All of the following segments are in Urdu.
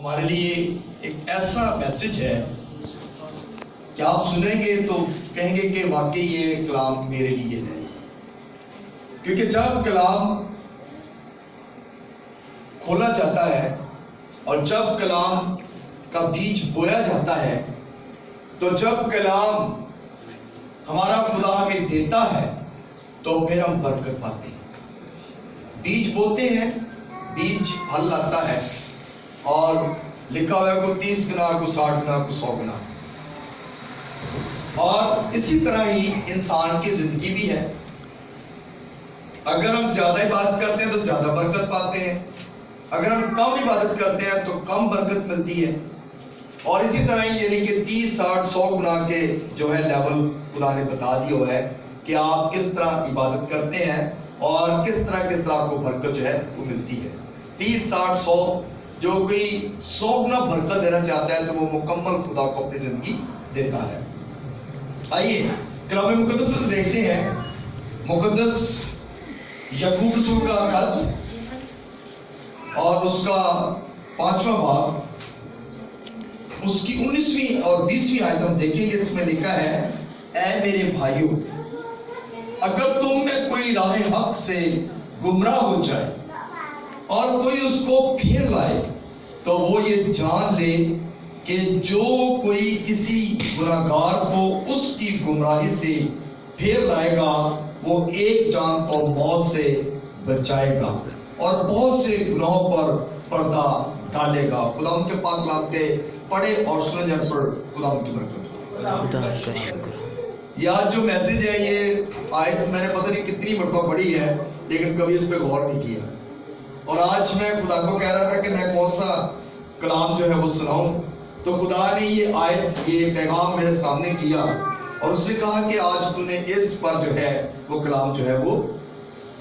ہمارے لیے ایک ایسا میسج ہے کہ آپ سنیں گے تو کہیں گے کہ واقعی یہ کلام میرے لیے ہے، کیونکہ جب کلام کھولا جاتا ہے اور جب کلام کا بیج بویا جاتا ہے، تو جب کلام ہمارا خدا ہمیں دیتا ہے تو پھر ہم برکت پاتے ہیں۔ بیج بوتے ہیں، بیج پھل لاتا ہے، اور لکھا ہوا ہے کوئی 30 گنا، کوئی 60 گنا، کوئی 100 گنا۔ اور اسی طرح ہی انسان کی زندگی بھی ہے، اگر ہم زیادہ عبادت کرتے ہیں تو زیادہ برکت پاتے ہیں، اگر ہم کم عبادت کرتے ہیں تو کم برکت ملتی ہے۔ اور اسی طرح ہی یعنی کہ 30 60 100 گنا کے جو ہے لیول خدا نے بتا دیا ہوا ہے کہ آپ کس طرح عبادت کرتے ہیں اور کس طرح آپ کو برکت جو ہے وہ ملتی ہے۔ 30 60 100 جو کوئی 100 گنا برکت دینا چاہتا ہے تو وہ مکمل خدا کو اپنی زندگی دیتا ہے۔ آئیے کلام مقدس میں دیکھتے ہیں، مقدس یعقوب رسول کا خط اور اس کا 5واں باب، اس کی 19ویں اور 20ویں آیت ہم دیکھیں گے۔ اس میں لکھا ہے، اے میرے بھائیو، اگر تم میں کوئی راہ حق سے گمراہ ہو جائے اور کوئی اس کو پھیر لائے تو وہ یہ جان لے کہ جو کوئی کسی گناہگار کو اس کی گمراہی سے پھیر لائے گا وہ ایک جان کو موت سے بچائے گا اور بہت سے گناہوں پر پردہ ڈالے گا۔ خدا ان کے پاک کلام کے پڑھے اور سنے جانے پر خدا ان کی برکت ہو۔ خدا کا شکر۔ یہ آج جو میسج ہے، یہ آیت میں نے پتہ نہیں کتنی مرتبہ پڑھی ہے لیکن کبھی اس پہ غور نہیں کیا، اور آج میں خدا کو کہہ رہا تھا کہ میں کون سا کلام جو ہے وہ سناؤں، تو خدا نے یہ آیت، یہ پیغام میرے سامنے کیا اور اس نے کہا کہ آج تو نے اس پر جو ہے وہ کلام جو ہے وہ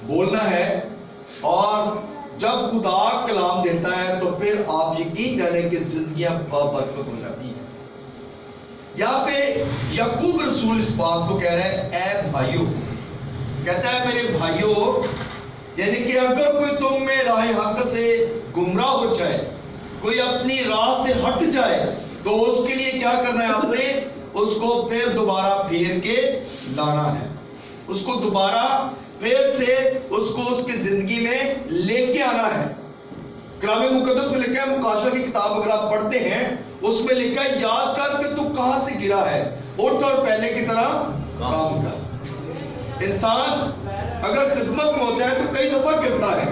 بولنا ہے۔ اور جب خدا کلام دیتا ہے تو پھر آپ یقین جانیں کہ زندگیاں برکت ہو جاتی ہیں۔ یہاں پہ یعقوب رسول اس بات کو کہہ رہے ہیں، اے بھائیو، کہتا ہے میرے بھائیو، یعنی کہ اگر کوئی تم میں راہ حق سے گمراہ ہو جائے، کوئی اپنی راہ سے ہٹ جائے، تو اس کے لیے کیا کرنا ہے؟ آپ نے اس کو پھر دوبارہ پھیر کے لانا ہے، اس کو دوبارہ پھر سے اس کو اس کی زندگی میں لے کے آنا ہے۔ کلام مقدس میں لکھا ہے، مکاشفہ کی کتاب اگر آپ پڑھتے ہیں، اس میں لکھا ہے، یاد کر کہ تو کہاں سے گرا ہے، اٹھ اور پہلے کی طرح کام کر۔ انسان اگر خدمت میں ہوتا ہے تو کئی دفعہ گرتا ہے،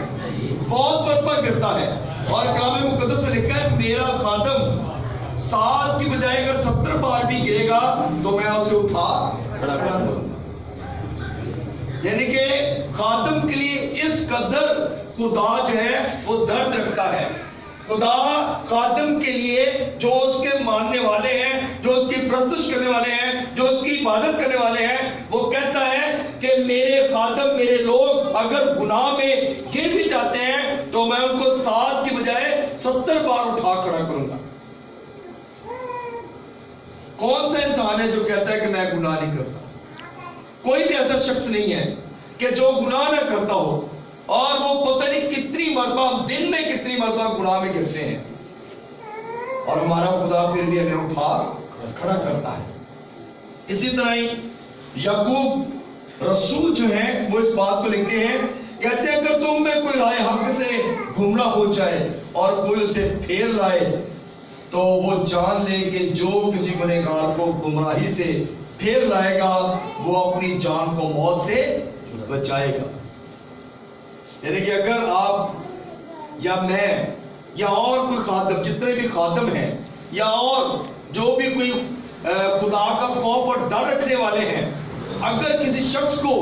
بہت مرتبہ گرتا ہے، اور کلام مقدس میں لکھا ہے، میرا خادم 7 کی بجائے اگر 70 بار بھی گرے گا تو میں اسے اٹھا کھڑا کروں گا۔ یعنی کہ خادم کے لیے اس قدر خدا جو ہے وہ درد رکھتا ہے۔ خدا خادم کے لیے، جو اس کے ماننے والے ہیں، جو اس کی پرستش کرنے والے ہیں، جو اس کی عبادت کرنے والے ہیں، وہ کہتا ہے کہ میرے خادم، میرے لوگ اگر گناہ میں گر بھی جاتے ہیں تو میں ان کو 7 کی بجائے 70 بار اٹھا کھڑا کروں گا۔ کون سا انسان ہے جو کہتا ہے کہ میں گناہ نہیں کرتا؟ کوئی بھی ایسا شخص نہیں ہے کہ جو گناہ نہ کرتا ہو، اور وہ پتہ نہیں کتنی مرتبہ، دن میں کتنی مرتبہ گناہ میں گرتے ہیں، اور ہمارا خدا پھر بھی ہمیں اٹھا کھڑا کرتا ہے۔ اسی طرح ہی یعقوب رسول جو ہیں وہ اس بات کو لکھتے ہیں، کہتے ہیں اگر تم میں کوئی راہ حق سے گمراہ ہو جائے اور کوئی اسے پھیر لائے تو وہ جان لے کہ جو کسی گنہگار کو گمراہی سے پھیر لائے گا وہ اپنی جان کو موت سے بچائے گا۔ یعنی کہ اگر آپ یا میں یا اور کوئی خادم، جتنے بھی خادم ہیں، یا اور جو بھی کوئی خدا کا خوف اور ڈر رکھنے والے ہیں، اگر کسی شخص کو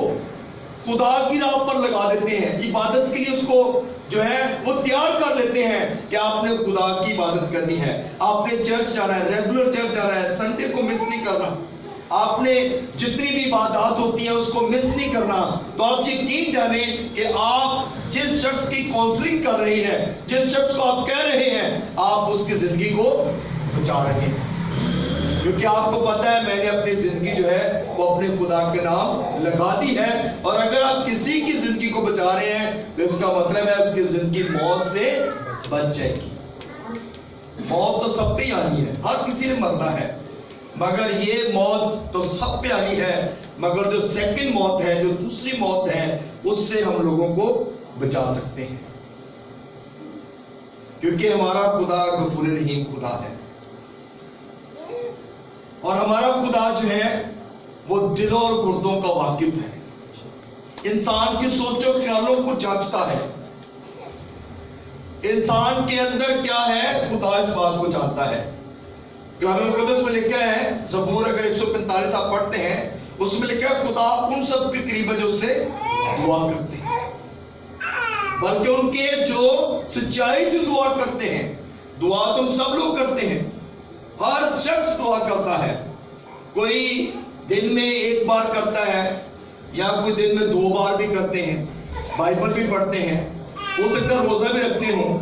خدا کی راہ پر لگا دیتے ہیں، عبادت کے لیے اس کو جو ہے وہ تیار کر لیتے ہیں کہ آپ نے خدا کی عبادت کرنی ہے، آپ نے چرچ جانا ہے، ریگولر چرچ جانا ہے، سنڈے کو مس نہیں کرنا، آپ نے جتنی بھی عبادات ہوتی ہیں اس کو مس نہیں کرنا، تو آپ یقین جانیں کہ آپ جس شخص کی کاؤنسلنگ کر رہے ہیں، جس شخص کو آپ کہہ رہے ہیں، آپ اس کی زندگی کو بچا رہے ہیں، کیونکہ آپ کو پتا ہے میں نے اپنی زندگی جو ہے وہ اپنے خدا کے نام لگا دی ہے، اور اگر آپ کسی کی زندگی کو بچا رہے ہیں تو اس کا مطلب ہے اس کی زندگی موت سے بچ جائے گی۔ موت تو سب پہ ہی آنی ہے، ہر کسی نے مرنا ہے، مگر یہ موت تو سب پہ آنی ہے، مگر جو سیکنڈ موت ہے، جو دوسری موت ہے، اس سے ہم لوگوں کو بچا سکتے ہیں، کیونکہ ہمارا خدا غفور رحیم خدا ہے، اور ہمارا خدا جو ہے وہ دلوں اور گردوں کا واقف ہے، انسان کی سوچوں خیالوں کو جانچتا ہے، انسان کے اندر کیا ہے خدا اس بات کو جانتا ہے۔ کلام مقدس میں لکھا ہے، زبور اگر 145 آپ پڑھتے ہیں، اس میں لکھا ہے خدا ان سب کے قریب ہے جو اس سے دعا کرتے ہیں، بلکہ ان کے جو سچائی سے دعا کرتے ہیں۔ دعا تو ہم سب لوگ کرتے ہیں، ہر شخص دعا کرتا ہے، کوئی دن میں ایک بار کرتا ہے یا کوئی دن میں 2 بار بھی کرتے ہیں، بائبل بھی پڑھتے ہیں، ہو سکتا ہے روزہ بھی رکھتے ہوں،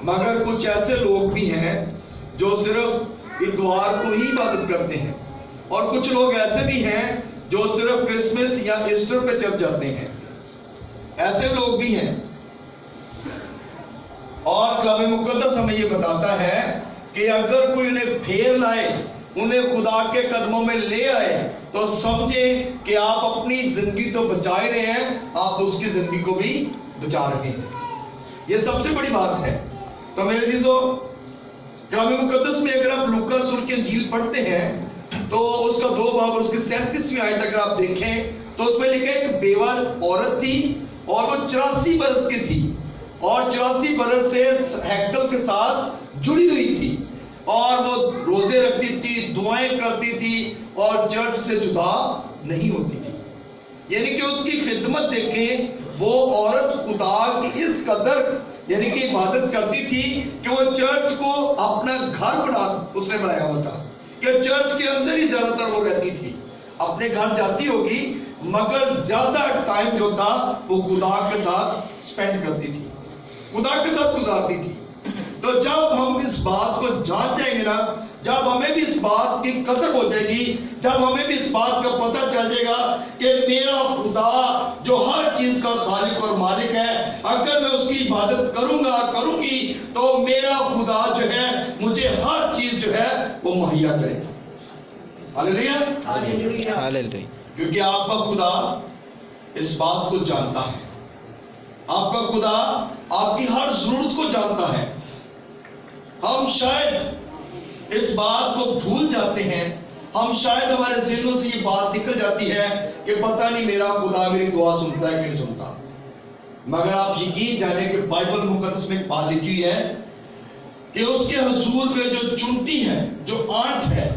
مگر کچھ ایسے لوگ بھی ہیں جو صرف اتوار کو ہی عبادت کرتے ہیں، اور کچھ لوگ ایسے بھی ہیں جو صرف کرسمس یا ایسٹر پہ چل جاتے ہیں، ایسے لوگ بھی ہیں۔ اور کلام مقدس ہمیں یہ بتاتا ہے کہ اگر کوئی انہیں پھیر لائے، انہیں خدا کے قدموں میں لے آئے، تو سمجھیں کہ آپ اپنی زندگی تو بچا ہی رہے ہیں، آپ اس کی زندگی کو بھی بچا رہے ہیں، یہ سب سے بڑی بات ہے۔ تو میرے عزیزو، کلام مقدس میں اگر آپ لوکا رسول کی انجیل پڑھتے ہیں تو اس کا 2 باب اور اس کی 37ویں آیت اگر آپ دیکھیں تو اس میں لکھا ہے کہ بیوہ عورت تھی اور وہ 84 برس کی تھی، اور 84 برس سے ہیکل کے ساتھ جڑی ہوئی تھی، اور وہ روزے رکھتی تھی، دعائیں کرتی تھی، اور چرچ سے جدا نہیں ہوتی تھی۔ یعنی کہ اس کی خدمت دیکھیں، وہ عورت خدا کی اس قدر یعنی کہ عبادت کرتی تھی کہ وہ چرچ کو اپنا گھر اس نے بنایا ہوا تھا، کہ چرچ کے اندر ہی زیادہ تر وہ رہتی تھی، اپنے گھر جاتی ہوگی مگر زیادہ ٹائم جو تھا وہ خدا کے ساتھ سپینڈ کرتی تھی، خدا کے ساتھ گزارتی تھی۔ تو جب ہم اس بات کو جان جائیں گے نا، جب ہمیں بھی اس بات کی قدر ہو جائے گی، جب ہمیں بھی اس بات کا پتہ چل جائے گا کہ میرا خدا جو ہر چیز کا خالق اور مالک ہے، اگر میں اس کی عبادت کروں گی تو میرا خدا جو ہے مجھے ہر چیز جو ہے وہ مہیا کرے گا۔ ہاللیلویہ، ہاللیلویہ، کیونکہ آپ کا خدا اس بات کو جانتا ہے، آپ کا خدا آپ کی ہر ضرورت کو جانتا ہے۔ ہم شاید اس بات کو بھول جاتے ہیں، ہم شاید ہمارے ذہنوں سے یہ بات نکل جاتی ہے کہ پتہ نہیں میرا خدا میری دعا سنتا ہے کہ نہیں سنتا، مگر آپ یقین جانیں کہ بائبل مقدس میں ایک بات لکھی ہوئی ہے کہ اس کے حضور میں جو چونٹی ہے، جو آنٹ ہے،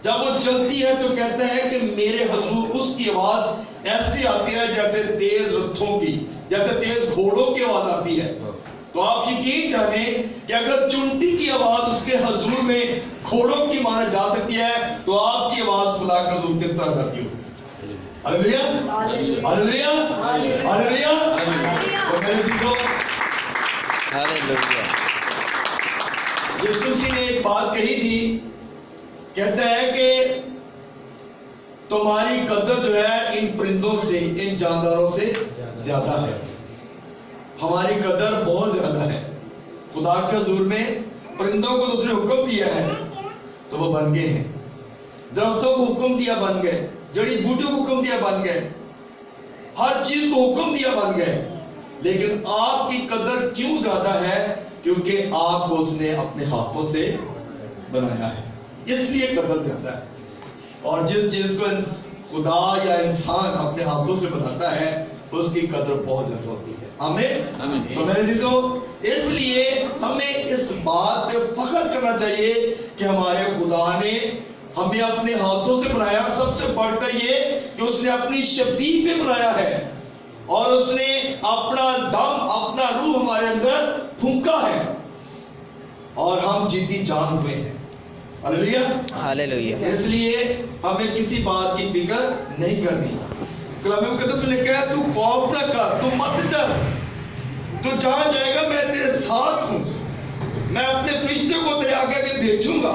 جب وہ چلتی ہے تو کہتا ہے کہ میرے حضور اس کی آواز ایسی آتی ہے جیسے تیز رتھوں کی، جیسے تیز گھوڑوں کی آواز آتی ہے۔ تو آپ یقین جانیں کہ اگر چونٹی کی آواز اس کے حضور میں گھوڑوں کی مانا جا سکتی ہے تو آپ کی آواز خدا کے حضور کس طرح جاتی ہوگی؟ ہاللیلویہ، ہاللیلویہ، ہاللیلویہ۔ تو میرے عزیزو، ہاللیلویہ، یسوع مسیح نے ایک بات کہی تھی، کہتا ہے کہ تمہاری قدر جو ہے ان پرندوں سے، ان جانداروں سے زیادہ ہے۔ ہماری قدر بہت زیادہ ہے خدا کے حضور میں۔ پرندوں کو اس نے حکم دیا ہے تو وہ بن گئے ہیں، درختوں کو حکم دیا بن گئے، جڑی بوٹیوں کو حکم دیا بن گئے، ہر چیز کو حکم دیا بن گئے، لیکن آپ کی قدر کیوں زیادہ ہے؟ کیونکہ آپ کو اس نے اپنے ہاتھوں سے بنایا ہے، اس لیے قدر زیادہ ہے۔ اور جس چیز کو خدا یا انسان اپنے ہاتھوں سے بناتا ہے اس کی قدر بہت زیادہ ہوتی ہے۔ آمین۔ تو میرے عزیزو، اس لیے ہمیں اس بات پہ فخر کرنا چاہیے کہ ہمارے خدا نے ہمیں اپنے ہاتھوں سے بنایا، سب سے بڑھ کر یہ کہ اس نے اپنی شبیہ پہ بنایا ہے، اور اس نے اپنا دم، اپنا روح ہمارے اندر پھونکا ہے، اور ہم جیتی جان ہوئے ہیں۔ ہاللیلویہ، ہاللیلویہ۔ اس لیے ہمیں کسی بات کی فکر نہیں کرنی۔ کلام مقدس نے کہا تو خوف نہ کر، تو مت ڈر، تو جہاں جائے گا میں تیرے ساتھ ہوں، میں اپنے فرشتے کو تیرے آگے کے بھیجوں گا،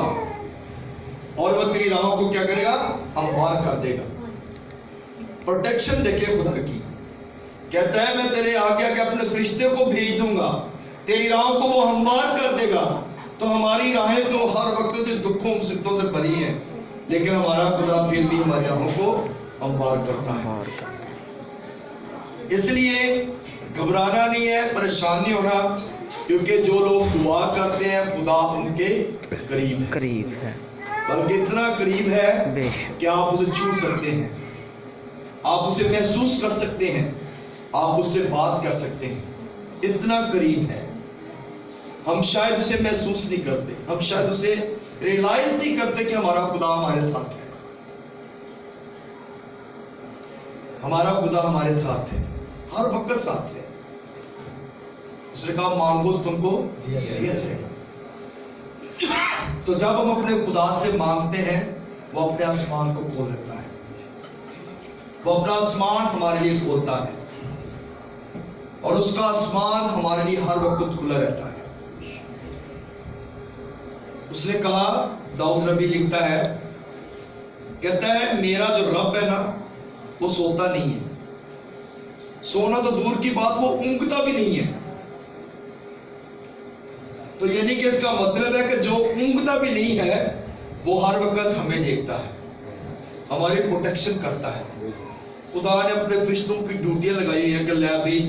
اور وہ تیری راہوں کو کیا کرے گا؟ ہموار کر دے گا۔ پروٹیکشن دیکھے خدا کی، کہتا ہے میں تیرے آگے اپنے فرشتے کو بھیج دوں گا، تیری راہوں کو وہ ہموار کر دے گا، تو ہماری راہیں تو ہر وقت دکھوں مصیبتوں سے بھری ہیں، لیکن ہمارا خدا پھر بھی ہماری راہوں کو ہموار کرتا ہے۔ اس لیے گھبرانا نہیں ہے، پریشان نہیں ہونا، کیونکہ جو لوگ دعا کرتے ہیں خدا ان کے قریب ہے، بلکہ اتنا قریب ہے کہ آپ اسے چھو سکتے ہیں، آپ اسے محسوس کر سکتے ہیں، آپ اس سے بات کر سکتے ہیں، اتنا قریب ہے۔ ہم شاید اسے محسوس نہیں کرتے، ہم شاید اسے ریئلائز نہیں کرتے کہ ہمارا خدا ہمارے ساتھ ہے، ہمارا خدا ہمارے ساتھ ہے، ہر وقت ساتھ ہے۔ اس نے کہا مانگو تو تم کو دیا جائے گا۔ تو جب ہم اپنے خدا سے مانگتے ہیں، وہ اپنے آسمان کو کھول دیتا ہے، وہ اپنا آسمان ہمارے لیے کھولتا ہے، اور اس کا آسمان ہمارے لیے ہر وقت کھلا رہتا ہے۔ اس نے کہا، داؤد نبی لکھتا ہے، کہتا ہے میرا جو رب ہے نا وہ سوتا نہیں ہے، سونا تو دور کی بات، وہ اونگتا بھی نہیں ہے۔ تو یعنی کہ اس کا مطلب ہے کہ جو اونگتا بھی نہیں ہے وہ ہر وقت ہمیں دیکھتا ہے، ہماری پروٹیکشن کرتا ہے۔ خدا نے اپنے فرشتوں کی ڈیوٹیاں لگائی ہوئی ہیں کہ لے ابھی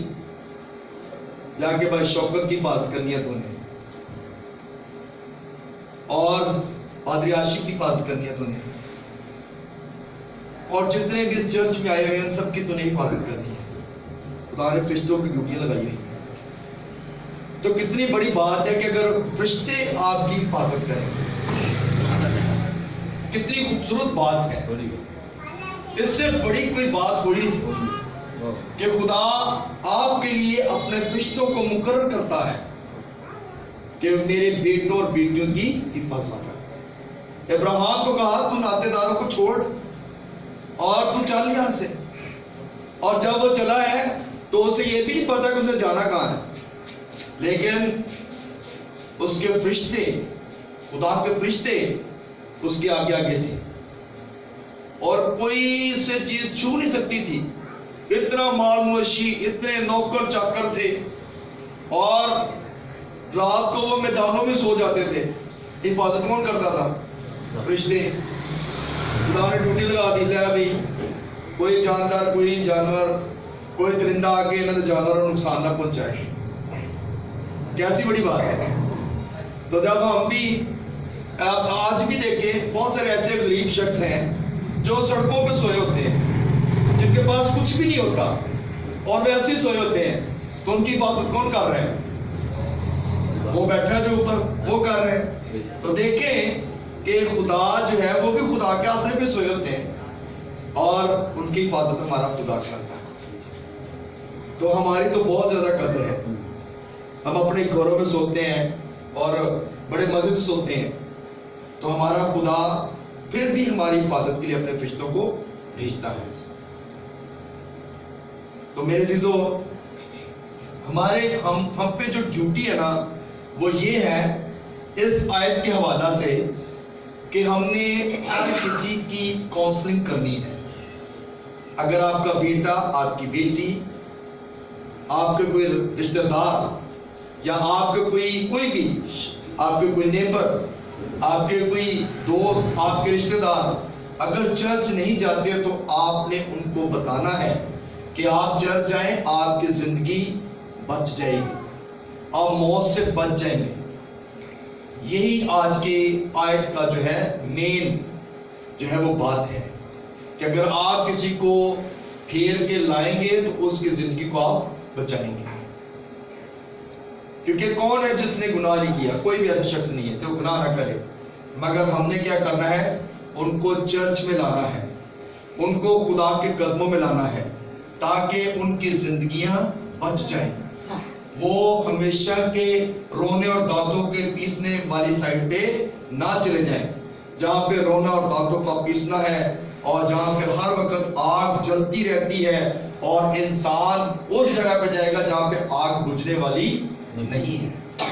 جا کے بھائی شوکت کی حفاظت کرنی ہے تو نے، اور پادری عاشق کی حفاظت کرنی ہے تو نے، اور جتنے بھی اس چرچ میں آئے ہوئے ہیں ان سب کی تو نہیں حفاظت کرنی ہے۔ خدا نے فرشتوں کی ڈیوٹیاں لگائی ہوئی ہیں۔ تو کتنی بڑی بات ہے کہ اگر فرشتے آپ کی حفاظت کریں، کتنی خوبصورت بات ہے۔ اس سے بڑی کوئی بات ہو ہی نہیں سکتی کہ خدا آپ کے لیے اپنے فرشتوں کو مقرر کرتا ہے کہ میرے بیٹوں اور بیٹیوں کی حفاظت کر۔ ابراہیم کو کہا تو ناطے داروں کو چھوڑ اور تو چل یہاں سے، اور جب وہ چلا ہے تو اسے یہ بھی نہیں پتا کہ اس نے جانا کہاں ہے، لیکن اس کے فرشتے، خدا کے فرشتے اس کے آگے آگے تھے، اور کوئی سے چیز چھو نہیں سکتی تھی۔ اتنا مال مویشی، اتنے نوکر چاکر تھے، اور رات کو وہ میدانوں میں سو جاتے تھے۔ حفاظت کون کرتا تھا؟ فرشتے۔ خدا نے ڈیوٹی لگا دی، لے ابھی کوئی جاندار، کوئی جانور، کوئی درندہ آ کے انہیں جانوروں کو نقصان نہ پہنچائے۔ کیسی بڑی بات ہے۔ تو جب ہم بھی آج بھی دیکھیں، بہت سارے ایسے غریب شخص ہیں جو سڑکوں پہ سوئے ہوتے ہیں، جن کے پاس کچھ بھی نہیں ہوتا اور وہ ایسے ہی سوئے ہوتے ہیں، تو ان کی حفاظت کون کر رہے ہیں؟ وہ بیٹھا جو اوپر وہ کر رہے ہیں۔ تو دیکھیں کہ خدا جو ہے وہ بھی خدا کے آسرے پہ سوئے ہوتے ہیں، اور ان کی حفاظت ہمارا خدا کرتا ہے۔ تو ہماری تو بہت زیادہ قدر ہے۔ ہم اپنے گھروں میں سوتے ہیں اور بڑے مزے سے سوتے ہیں، تو ہمارا خدا پھر بھی ہماری حفاظت کے لیے اپنے فرشتوں کو بھیجتا ہے۔ تو میرے عزیزو، ہم پہ جو ڈیوٹی ہے نا وہ یہ ہے اس آیت کے حوالہ سے کہ ہم نے ہر کسی کی کاؤنسلنگ کرنی ہے۔ اگر آپ کا بیٹا، آپ کی بیٹی، آپ کے کوئی رشتہ دار، یا آپ کے کوئی بھی، آپ کے کوئی نیبر، آپ کے کوئی دوست، آپ کے رشتہ دار اگر چرچ نہیں جاتے تو آپ نے ان کو بتانا ہے کہ آپ چرچ جائیں، آپ کی زندگی بچ جائے گی، آپ موت سے بچ جائیں گے۔ یہی آج کی آیت کا جو ہے مین جو ہے وہ بات ہے کہ اگر آپ کسی کو پھیر کے لائیں گے تو اس کی زندگی کو آپ بچائیں گے، کیونکہ کون ہے جس نے گناہ نہیں کیا؟ کوئی بھی ایسا شخص نہیں ہے جو گناہ نہ کرے، مگر ہم نے کیا کرنا ہے؟ ان کو چرچ میں لانا ہے، ان کو خدا کے قدموں میں لانا ہے، تاکہ ان کی زندگیاں بچ جائیں، وہ ہمیشہ کے رونے اور دانتوں کے پیسنے والی سائڈ پہ نہ چلے جائیں، جہاں پہ رونا اور دانتوں کا پیسنا ہے، اور جہاں پہ ہر وقت آگ جلتی رہتی ہے، اور انسان اس جگہ پہ جائے گا جہاں پہ آگ بجھنے والی نہیں ہے۔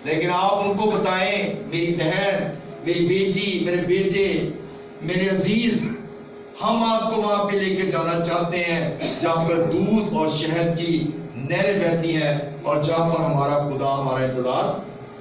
لیکن آپ ان کو بتائیں، میری بہن، میری بیٹی، میرے بیٹے، میرے عزیز، ہم آپ کو وہاں پہ لے کے جانا چاہتے ہیں جہاں پر دودھ اور شہد کی نہریں بہتی ہیں، اور جہاں پر ہمارا خدا ہمارا انتظار